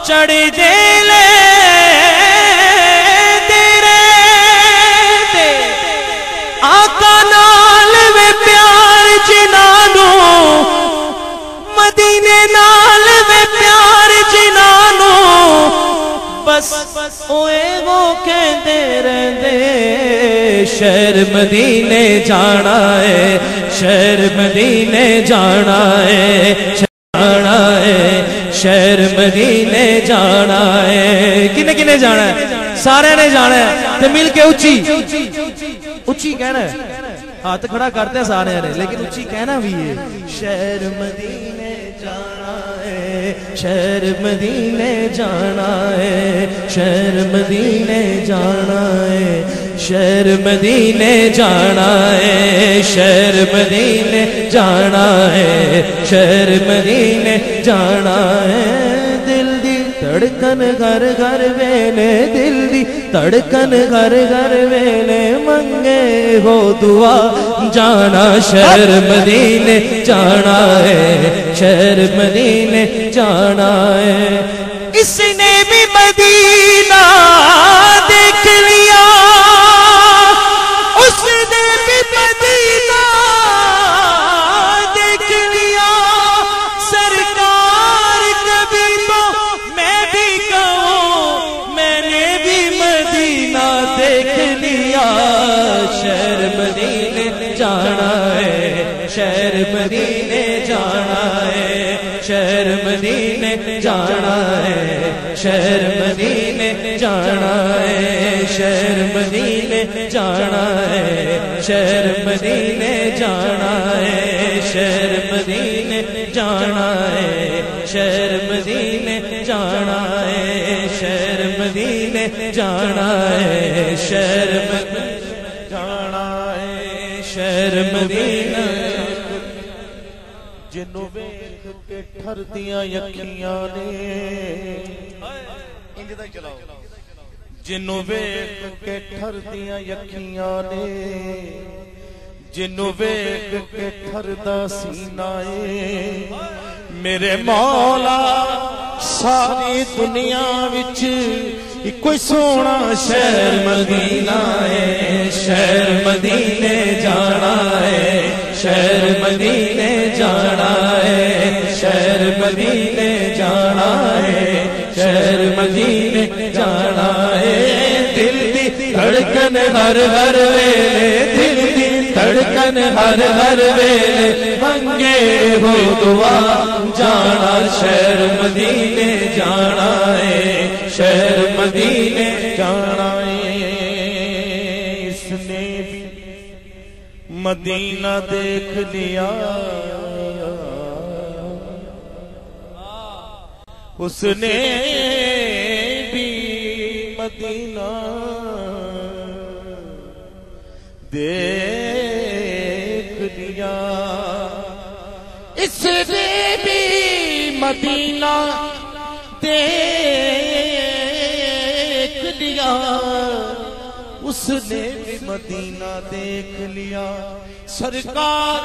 چڑھ دے لے تیرے تے آقا نال وے پیار جنانو مدینے نال وے پیار جنانو بس اوے وہ کہندے رہندے شہر مدینے جانا ہے شہر مدینے جانا ہے جانا ہے شہر مدینے جانا ہے کنے کنے جانا ہے سارے نے جانا ہے تے مل کے اچھی اچھی کہنا ہے ہاتھ کھڑا کرتے ہیں سارے نے لیکن اچھی کہنا بھی ہے شہر مدینے جانا ہے شہر مدینے جانا ہے شہر مدینے جانا ہے شہر مدینے جانا ہے شہر مدینے جانا ہے شہر مدینے جانا ہے دل دی دھڑکن گھر گھر ویلے دل دی دھڑکن گھر گھر ویلے منگے ہو دعا جانا شہر مدینے جانا ہے شہر مدینے جانا ہے اس نے بھی مدینہ دیکھ لیا اس نے بھی مدینہ دیکھ لیا سرکار کبھی تو میں بھی کہوں میں نے بھی مدینہ دیکھ لیا شہر مدینے جانا ہے شہر مدینے جانا ہے شہر مدینے جانا ہے شہر مدینے جانا ہے شہر مدینے جانا ہے شہر مدینے جانا ہے شہر مدینے جانا ہے شہر مدینے جانا ہے شہر مدینے جانا ہے شہر مدینے جانا ہے شہر مدینے جنوں ویکھ کے ٹھردیاں یکیاں نے جنوں ویکھ کے ٹھردیاں یکیاں نے جنوں ویکھ کے ٹھردا سینہ اے میرے مولا ساری دنیا وچ کوئی سونا شہر مدینہ ہے شہر مدینے جانا ہے شہر مدینے جانا ہے شہر مدینے جانا ہے شہر مدینے جانا ہے دل دی دھڑکن ہر ہر ویلے دل دی دھڑکن ہر ہر ویلے منگے ہو دعا جانا شہر مدینے جانا ہے شہر مدینے جانا ہے اس نے بھی مدینہ دیکھ لیا اس نے بھی مدینہ دیکھ لیا اس نے بھی مدینہ دیکھ لیا اس نے بھی مدینہ دیکھ لیا سرکار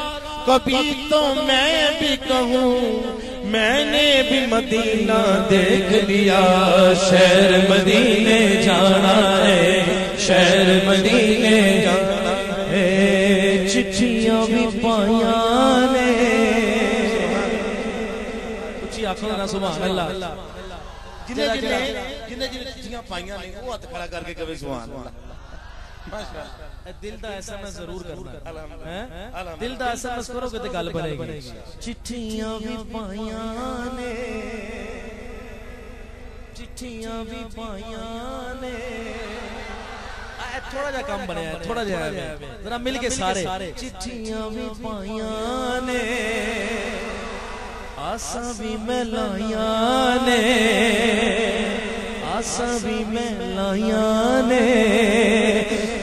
کبھی تو میں بھی کہوں میں نے بھی مدینہ دیکھ لیا شہر مدینے جانا ہے شہر مدینے جانا ہے چٹھیاں بھی پائیاں نے اچھی آنکھوں نا سبحان اللہ جنہیں چٹھیاں پائیاں نے وہ ہاتھ کھڑا کر کے کبھی سبحان اللہ دل دا ایسا میں ضرور کرنا دل دا ایسا میں کرو کہ گل بنے گی چٹھیاں بھی پائیاں نے چٹھیاں بھی پائیاں نے تھوڑا جا کام بنیا ہے تھوڑا جا ذرا مل کے سارے چٹھیاں بھی پائیاں نے آساں بھی ملائیاں نے آساں بھی ملائیاں نے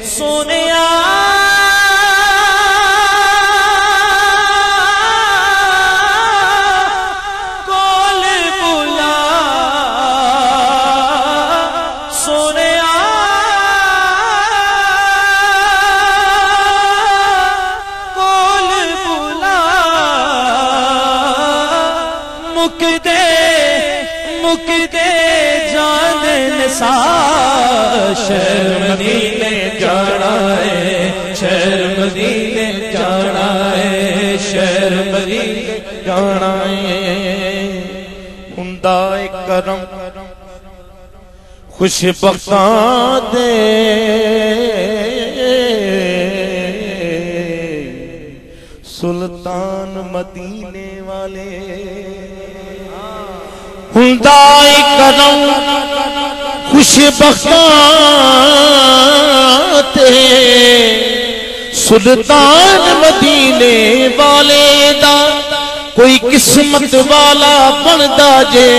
سونیا کول بلا سونیا کول بلا مک دے دے جان نثار شہر مدینے جانا ہے شہر مدینے جانا ہے شہر مدینے جانا ہے ہندائے کرم خوش بختاں دے سلطان مدینے والے ہندائے کرم خوش بختاں دے سلطان مدینے والے دا کوئی قسمت والا بندا جے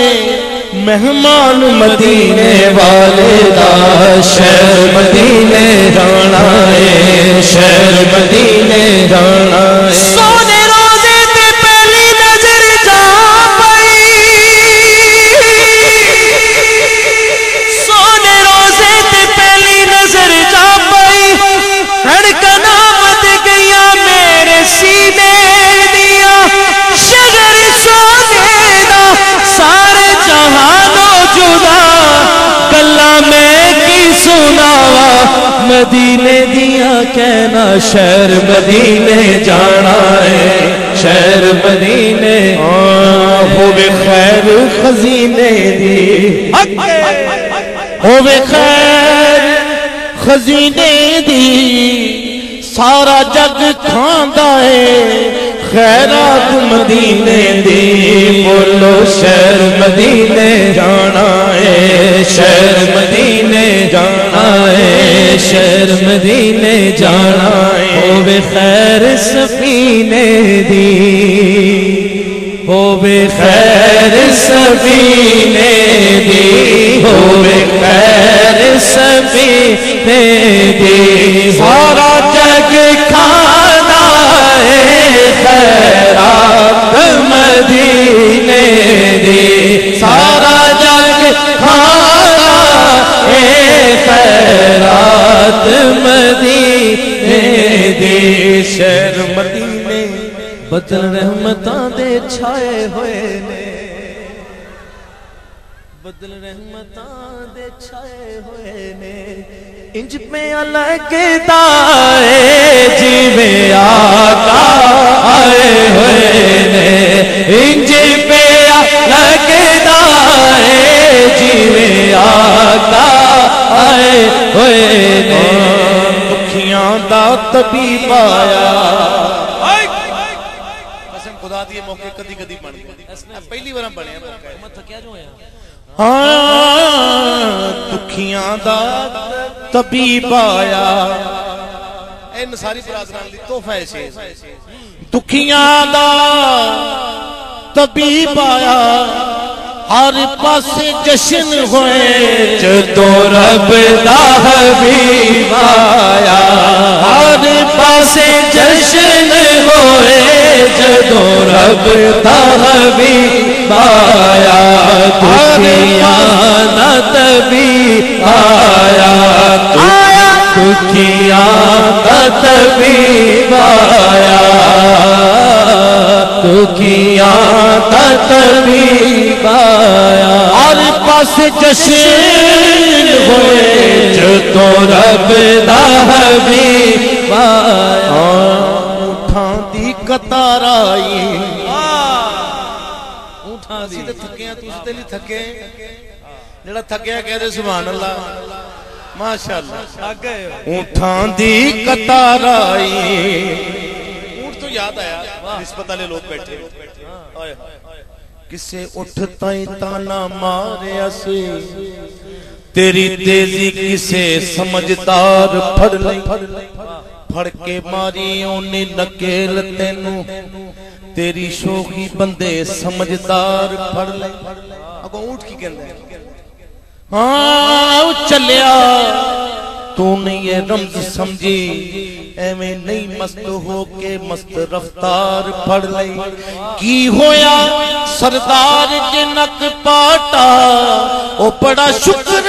مہمان مدینے والے دا شہر مدینے جانا ہے شہر مدینے جانا ہے سونے روزے تے پہلی نظر جا پئی سونے روزے تے پہلی نظر جا پئی دھڑکنا مت گیا میرے سینے دیا شجر سونے دا سارے جہانوں جدا کلا میں کی سناوا مدینے دیا کہنا شہر مدینے جانا ہے شہر مدینے ہووے خیر خزینے دی ہووے خیر خزینے دی سارا جگ کھاندا ہے خیرات مدینے دی بولو شہر مدینے جانا ہے شہر مدینے جانا ہے شہر مدینے جانا ہے ہووے خیر سفینے دی ہووے خیر سفینے دی ہووے خیر سفینے دی سارا جگ کھانا ہے خیرات مدینے دی سارا جگ کھانا ہے خیرات مدینے دی شہر مدینے بدل رحمتاں دے چھائے ہوئے نے بدل رحمتاں دے چھائے ہوئے نے انج پہ الگ دائے جیویں آقا آئے ہوئے نے انج پہ الگ دائے جیویں آقا آئے ہوئے نے دکھیاں دا طبیب آیا قسم خدا دی موقع کدی کدی بن گئے پہلی بار بنے موقع تھکیا جو ہے دکھیاں دا طبیب آیا این ساری برادران دی تحفہ ہے دکھیاں دا طبیب آیا ہر پاسے جشن ہوئے جدو رب دا حبیب آیا ہر پاسے جشن ہوئے جدو رب دا حبیب آیا دکھیاں دا طبیب آیا دکھیاں دا طبیب آیا دکھیاں دا طبیب آیا ہر پاس جشن ہوئے جدو رب دا حبیب آیا اونٹھاں دی قطار آئی اونٹھاں دی تھکے ہیں تو اس تے نہیں تھکے جڑا تھکیا کہہ دے سبحان اللہ ماشاءاللہ اونٹھاں دی قطار آئی اونٹ تو یاد آیا نسبت والے لوگ بیٹھے کسے اٹھتا ہی تانا ماریا سی تیری تیزی کسے سمجھدار پھڑ لئی پھڑ کے ماری اونے نکیل تینوں تیری شوخی بندے سمجھدار پھڑ لئی اگو اونٹ کی کہندے ہاں چلیا تو نے یہ رمز سمجھی ایویں نہیں مست ہو کے مست رفتار پڑھ لئی کی ہویا سردار جنک پاٹا او بڑا شکر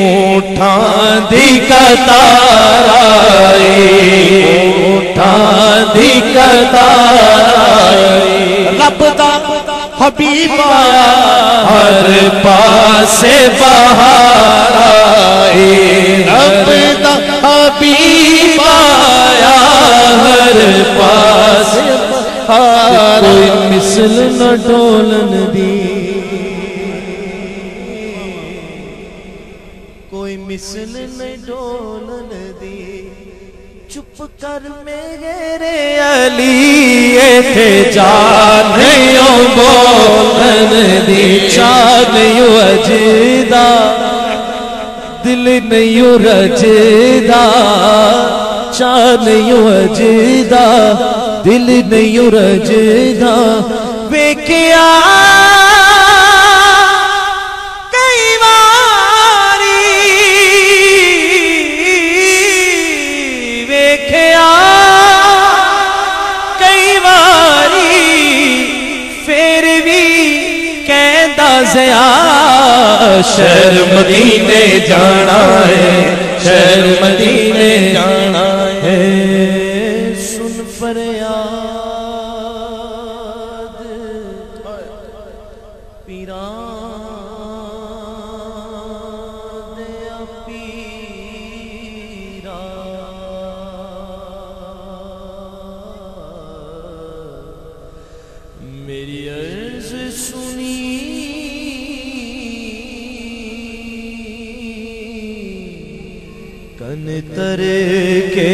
اٹھاں دی قطار آئی اٹھاں دی قطار آئی رب دا حبیب آیا ہر پاسے بہار آئی رب دا حبیب آیا ہر پاسے بہار کوئی مثل نہ ڈولن دی کوئی مثل نہ ڈولن دی چپ کر میرے علی تھے جانیوں بولن دی چانیوں اجدا دل نہیں رجدا چانیوں اجدا دل نہیں رجدا ویکھیا شہر مدینے جانا ہے شہر مدینے جانا ہے سن فریاد پیران دیا پیرا میری عرض سنی کن تر کے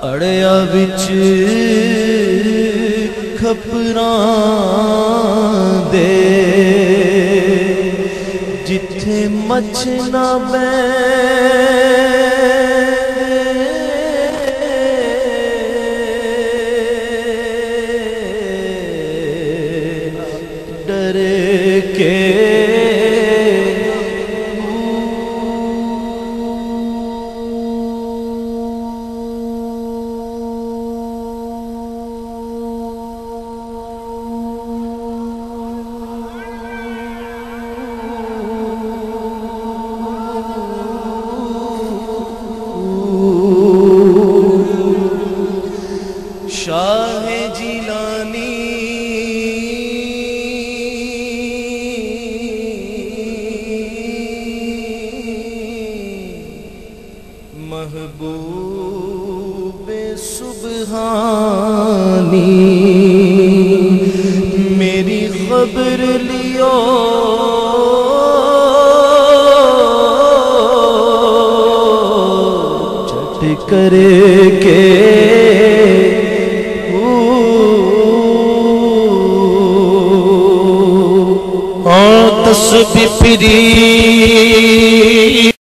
اڑیا وچ کھپراں دے جتھے مچھ نہ ڈر کے شاہ جیلانی محبوب سبحانی میری خبر لیو چٹ کر کے تسبیح پری